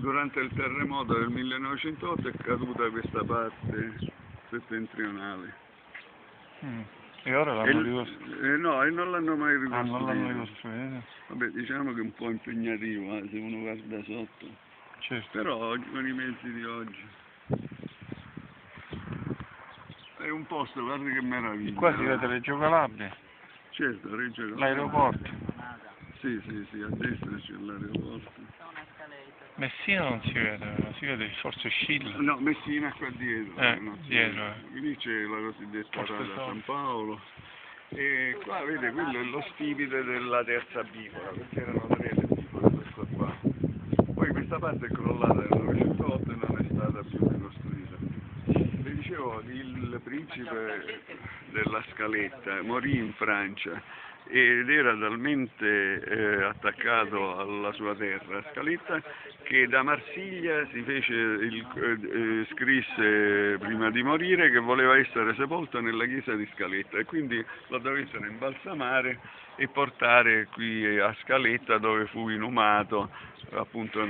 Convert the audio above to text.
Durante il terremoto del 1908 è caduta questa parte settentrionale. E ora l'hanno ricostruito? No, e non l'hanno mai ricostruito. Non l'hanno ricostruito. Vabbè, diciamo che è un po' impegnativo, se uno guarda sotto. Certo. Però con i mezzi di oggi è un posto, guarda che meraviglia. Qua si vede Reggio Calabria. Certo, Reggio Calabria. L'aeroporto. Sì, a destra c'è l'aeroporto. Messina non si vede forse Scilla. No, Messina qua dietro. Dietro. Lì c'è la cosiddetta Forse strada San Paolo. E qua vede, quello è lo stipite della terza bicola, perché erano tre le bicole, questo qua. Poi questa parte è crollata nel 1908 e non è stata più ricostruita. Vi dicevo, il principe della Scaletta morì in Francia ed era talmente attaccato alla sua terra, Scaletta, che da Marsiglia si fece scrisse prima di morire che voleva essere sepolto nella chiesa di Scaletta e quindi lo dovessero imbalsamare e portare qui a Scaletta, dove fu inumato appunto